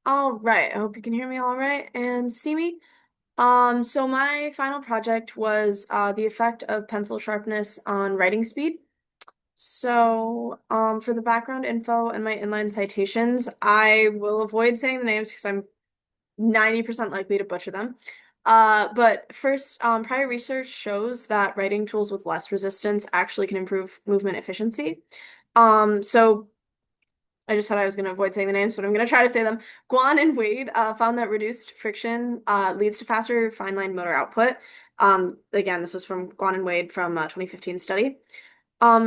All right, I hope you can hear me all right and see me. So my final project was the effect of pencil sharpness on writing speed. So, for the background info and my inline citations, I will avoid saying the names because I'm 90% likely to butcher them. But first, prior research shows that writing tools with less resistance actually can improve movement efficiency. So I just said I was going to avoid saying the names, but I'm going to try to say them. Guan and Wade found that reduced friction leads to faster fine line motor output. Again, this was from Guan and Wade from a 2015 study.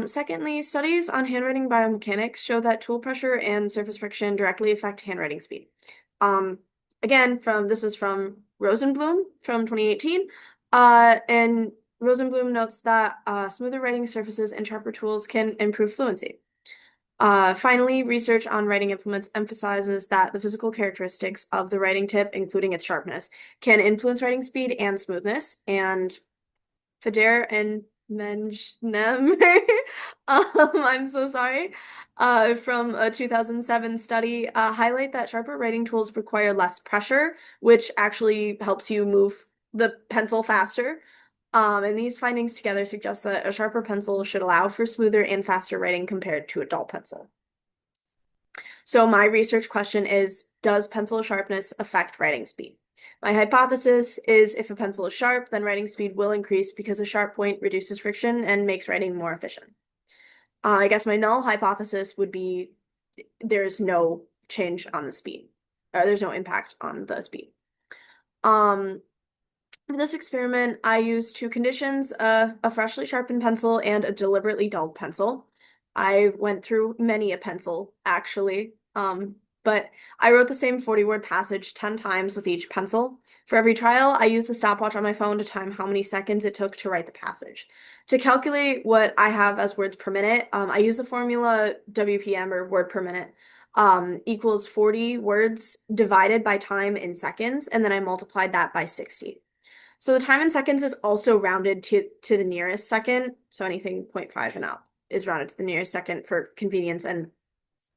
Secondly, studies on handwriting biomechanics show that tool pressure and surface friction directly affect handwriting speed. Um, Again, this is from Rosenblum from 2018. And Rosenblum notes that smoother writing surfaces and sharper tools can improve fluency. Finally, research on writing implements emphasizes that the physical characteristics of the writing tip, including its sharpness, can influence writing speed and smoothness. And Feder and Menjnem, I'm so sorry, from a 2007 study, highlight that sharper writing tools require less pressure, which actually helps you move the pencil faster. And these findings together suggest that a sharper pencil should allow for smoother and faster writing compared to a dull pencil. So my research question is, does pencil sharpness affect writing speed? My hypothesis is if a pencil is sharp, then writing speed will increase because a sharp point reduces friction and makes writing more efficient. I guess my null hypothesis would be there's no change on the speed, or there's no impact on the speed. Um, for this experiment, I used two conditions, a freshly sharpened pencil and a deliberately dulled pencil. I went through many a pencil, actually. But I wrote the same 40-word passage 10 times with each pencil. For every trial, I used the stopwatch on my phone to time how many seconds it took to write the passage. To calculate what I have as words per minute, I use the formula WPM, or word per minute, equals 40 words divided by time in seconds, and then I multiplied that by 60. So the time in seconds is also rounded to the nearest second. So anything 0.5 and up is rounded to the nearest second for convenience and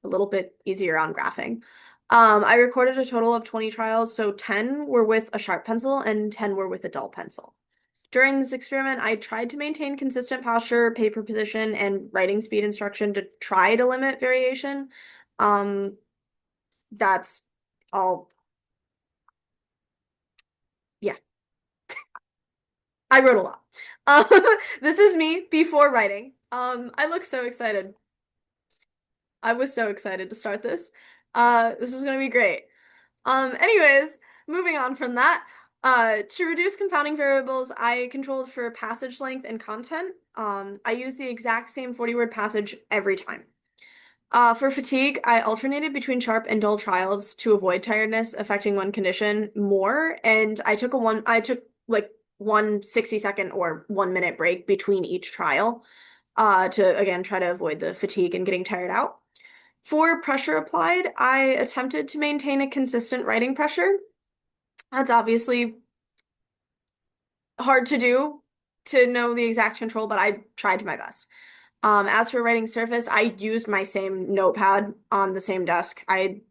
a little bit easier on graphing. I recorded a total of 20 trials, so 10 were with a sharp pencil and 10 were with a dull pencil. During this experiment, I tried to maintain consistent posture, paper position, and writing speed instruction to try to limit variation. Um, that's all. Yeah, I wrote a lot. Um, this is me before writing. I look so excited. I was so excited to start this. This was gonna be great. Anyways, moving on from that, to reduce confounding variables, I controlled for passage length and content. I used the exact same 40-word passage every time. For fatigue, I alternated between sharp and dull trials to avoid tiredness affecting one condition more, and I took like one 60-second or 1 minute break between each trial, to again try to avoid the fatigue and getting tired out. For pressure applied, I attempted to maintain a consistent writing pressure. That's obviously hard to do to know the exact control, but I tried my best. As for writing surface, I used my same notepad on the same desk. I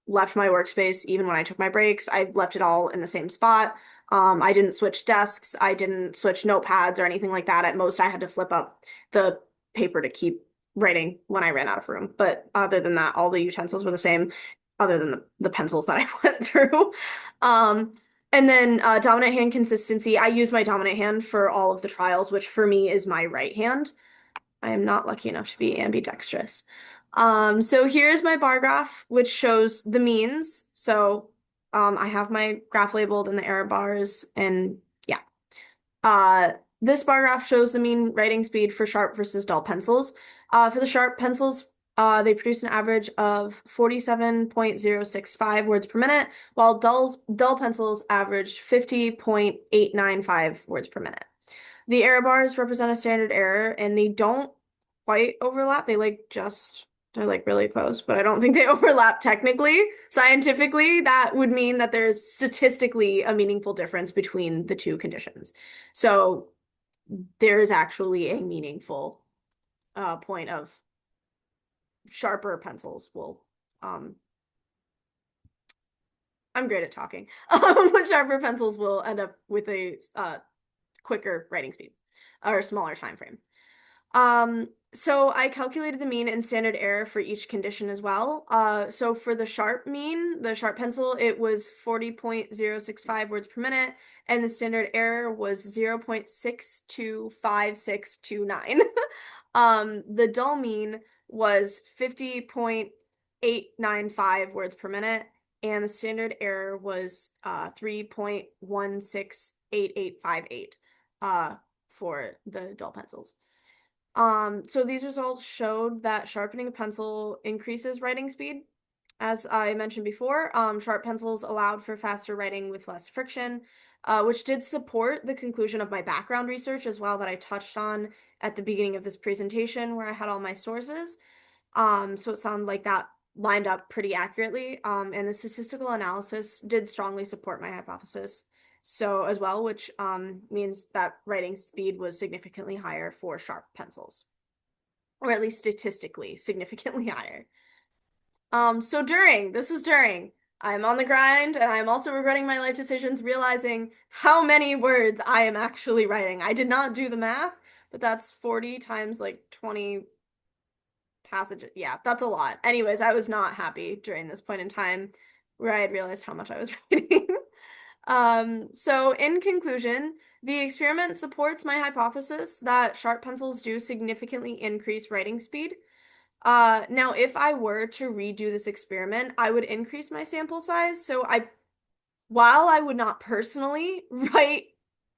left my workspace even when I took my breaks. I left it all in the same spot. I didn't switch desks. I didn't switch notepads or anything like that. At most, I had to flip up the paper to keep writing when I ran out of room. But other than that, all the utensils were the same, other than the pencils that I went through. Um, and then dominant hand consistency. I use my dominant hand for all of the trials, which for me is my right hand. I am not lucky enough to be ambidextrous. So here's my bar graph, which shows the means. So I have my graph labeled in the error bars, and yeah. Uh, this bar graph shows the mean writing speed for sharp versus dull pencils. For the sharp pencils, they produce an average of 47.065 words per minute, while dull pencils average 50.895 words per minute. The error bars represent a standard error, and they don't quite overlap. They're like really close, but I don't think they overlap technically. Scientifically, that would mean that there's statistically a meaningful difference between the two conditions. So there is actually a meaningful point of sharper pencils will um, I'm great at talking. With sharper pencils will end up with a quicker writing speed or smaller time frame. So I calculated the mean and standard error for each condition as well. So for the sharp mean, the sharp pencil, it was 40.065 words per minute, and the standard error was 0.625629. The dull mean was 50.895 words per minute, and the standard error was 3.168858 for the dull pencils. So these results showed that sharpening a pencil increases writing speed. As I mentioned before, sharp pencils allowed for faster writing with less friction, which did support the conclusion of my background research as well that I touched on at the beginning of this presentation where I had all my sources. So it sounded like that lined up pretty accurately. And the statistical analysis did strongly support my hypothesis. So as well, which means that writing speed was significantly higher for sharp pencils, or at least statistically significantly higher. This was during. I'm on the grind and I'm also regretting my life decisions, realizing how many words I am actually writing. I did not do the math, but that's 40 times like 20 passages. Yeah, that's a lot. Anyways, I was not happy during this point in time where I had realized how much I was writing. So in conclusion, the experiment supports my hypothesis that sharp pencils do significantly increase writing speed. Now, if I were to redo this experiment, I would increase my sample size. While I would not personally write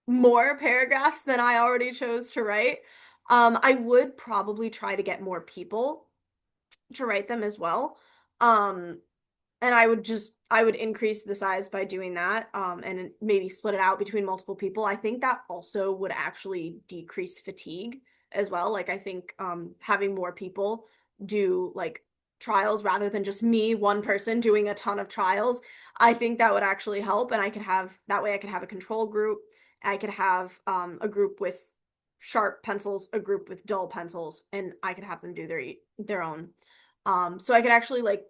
more paragraphs than I already chose to write, I would probably try to get more people to write them as well. Um, and I would increase the size by doing that, and maybe split it out between multiple people. I think that also would actually decrease fatigue as well. Like I think having more people do like trials rather than just me, one person doing a ton of trials, I think that would actually help. And I could have that way I could have a control group. I could have a group with sharp pencils, a group with dull pencils, and I could have them do their own. So I could actually like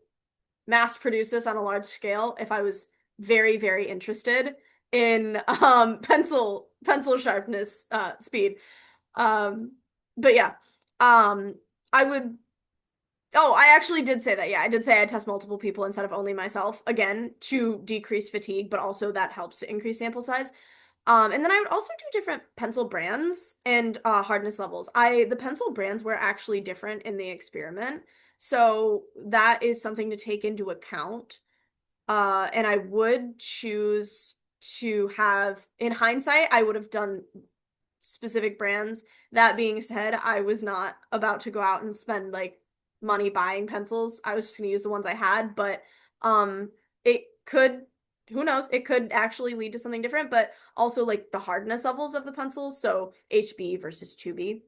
mass produce this on a large scale if I was very, very interested in pencil sharpness speed. Um, but yeah, I would. Oh, I actually did say that. Yeah, I did say I'd test multiple people instead of only myself again to decrease fatigue, but also that helps to increase sample size. And then I would also do different pencil brands and hardness levels. The pencil brands were actually different in the experiment, so that is something to take into account. And I would choose to have, in hindsight, I would have done specific brands. That being said, I was not about to go out and spend like money buying pencils. I was just going to use the ones I had, but it could, who knows, it could actually lead to something different, but also like the hardness levels of the pencils, so HB versus 2B.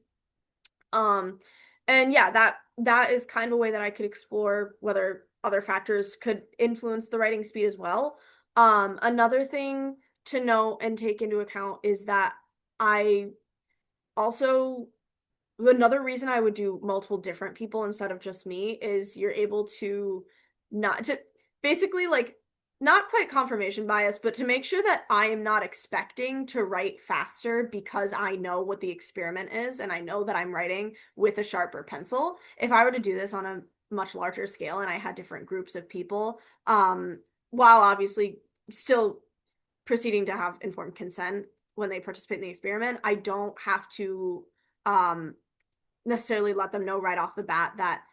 Um and yeah, that is kind of a way that I could explore whether other factors could influence the writing speed as well. Another thing to note and take into account is that I also another reason I would do multiple different people instead of just me is you're able to not to basically like not quite confirmation bias, but to make sure that I am not expecting to write faster because I know what the experiment is and I know that I'm writing with a sharper pencil. If I were to do this on a much larger scale and I had different groups of people, while obviously still proceeding to have informed consent when they participate in the experiment, I don't have to um necessarily let them know right off the bat that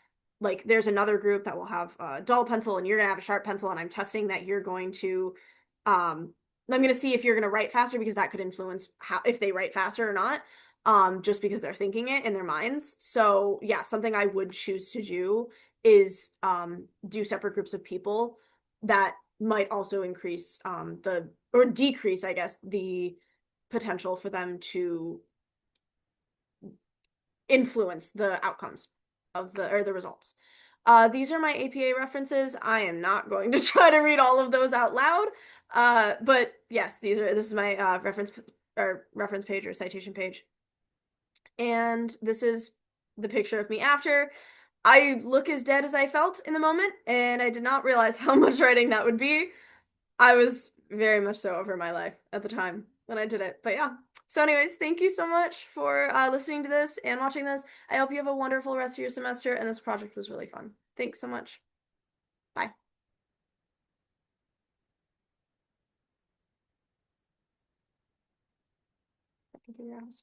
like there's another group that will have a dull pencil and you're gonna have a sharp pencil and I'm testing that you're going to I'm gonna see if you're gonna write faster because that could influence how if they write faster or not, just because they're thinking it in their minds. So yeah, something I would choose to do is do separate groups of people that might also increase the or decrease, I guess, the potential for them to influence the outcomes of the results. These are my APA references. I am not going to try to read all of those out loud. But yes, this is my reference page or citation page. And this is the picture of me after. I look as dead as I felt in the moment, and I did not realize how much writing that would be. I was very much so over my life at the time when I did it. But yeah. So, anyways, thank you so much for listening to this and watching this. I hope you have a wonderful rest of your semester, and this project was really fun. Thanks so much. Bye. I can figure out how to